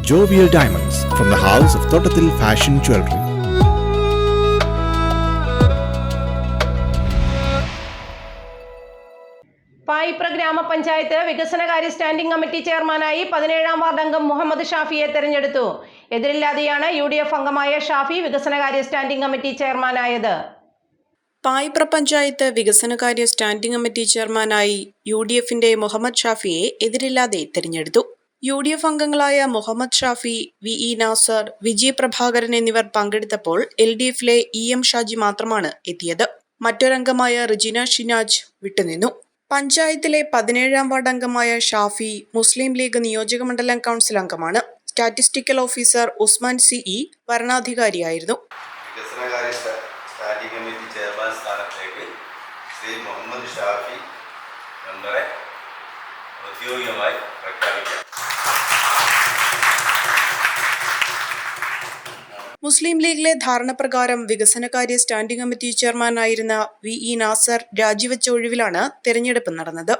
Jovial Diamonds from the house of Thottathil Fashion Jewelry. Payipra ഗ്രാമപഞ്ചായത്ത് വികസനകാര്യ standing committee ചെയർമാനായി 17-ാം ward അംഗം മുഹമ്മദ് ഷാഫിയെ തെരഞ്ഞെടുത്തു. എതിരില്ലാതെയാണ് UDF അംഗമായ ഷാഫി വികസനകാര്യ സ്റ്റാൻഡിംഗ് കമ്മിറ്റി ചെയർമാനായത്. പായിപ്ര പഞ്ചായത്ത് വികസനകാര്യ സ്റ്റാൻഡിംഗ് കമ്മിറ്റി ചെയർമാനായി UDFന്റെ മുഹമ്മദ് ഷാഫിയെ എതിരില്ലാതെ തെരഞ്ഞെടുത്തു. UDF അംഗങ്ങളായ മുഹമ്മദ് ഷാഫി, VE നാസർ, വിജി പ്രഭാകരൻ എന്നിവർ പങ്കെടുത്തപ്പോൾ LDFലെ EM ഷാജി മാത്രമാണ് എത്തിയത്. മറ്റൊരംഗമായ റിജിന ഷിനാജ് വിട്ടുനിന്നു. പഞ്ചായത്തിലെ 17-ാം വാർഡ് അംഗമായ ഷാഫി മുസ്ലിം ലീഗ് നിയോജക മണ്ഡലം കൗൺസിൽ അംഗമാണ്. സ്റ്റാറ്റിസ്റ്റിക്കൽ ഓഫീസർ ഉസ്മാൻ CE ഭരണാധികാരിയായിരുന്നു. വികസനകാര്യ സ്റ്റാൻഡിംഗ് കമ്മിറ്റി ചെയർമാൻ സ്ഥാനത്തേക്ക് ശ്രീ മുഹമ്മദ് ഷാഫി മെമ്പറെ ഔദ്യോഗികമായി പ്രഖ്യാപിക്കാം. മുസ്ലിം ലീഗിലെ ധാരണപ്രകാരം വികസനകാര്യ സ്റ്റാൻഡിംഗ് കമ്മിറ്റി ചെയർമാനായിരുന്ന VE നാസർ രാജിവെച്ച ഒഴിവിലാണ് തെരഞ്ഞെടുപ്പ് നടന്നത്.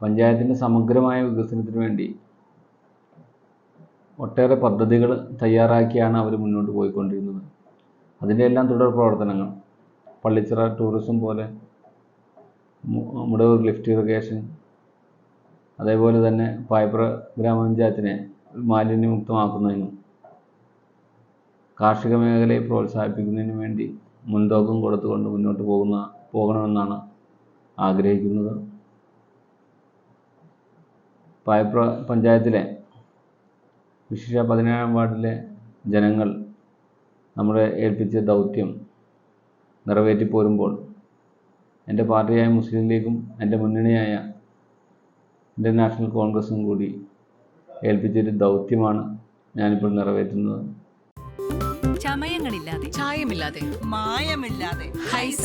പഞ്ചായത്തിൻ്റെ സമഗ്രമായ വികസനത്തിന് വേണ്ടി ഒട്ടേറെ പദ്ധതികൾ തയ്യാറാക്കിയാണ് അവർ മുന്നോട്ട് പോയിക്കൊണ്ടിരുന്നത്. അതിൻ്റെ എല്ലാം തുടർ പ്രവർത്തനങ്ങൾ പള്ളിച്ചിറ ടൂറിസം പോലെ, മുടവൂർ ലിഫ്റ്റ് ഇറിഗേഷൻ, അതേപോലെ തന്നെ പായിപ്ര ഗ്രാമപഞ്ചായത്തിനെ മാലിന്യമുക്തമാക്കുന്നതിനും കാർഷിക മേഖലയെ പ്രോത്സാഹിപ്പിക്കുന്നതിനു വേണ്ടി മുൻതൂക്കം കൊടുത്തുകൊണ്ട് മുന്നോട്ട് പോകണമെന്നാണ് ആഗ്രഹിക്കുന്നത്. പായിപ്ര പഞ്ചായത്തിലെ വിശേഷ 17-ാം വാർഡിലെ ജനങ്ങൾ നമ്മളെ ഏൽപ്പിച്ച ദൗത്യം നിറവേറ്റിപ്പോരുമ്പോൾ എൻ്റെ പാർട്ടിയായ മുസ്ലിം ലീഗും എൻ്റെ മുന്നണിയായ ഇന്ത്യൻ നാഷണൽ കോൺഗ്രസും കൂടി ഏൽപ്പിച്ചൊരു ദൗത്യമാണ് ഞാനിപ്പോൾ നിറവേറ്റുന്നത്. ചമയങ്ങളില്ലാതെ, ചായമില്ലാതെ, മായമില്ലാതെ, ഹൈസ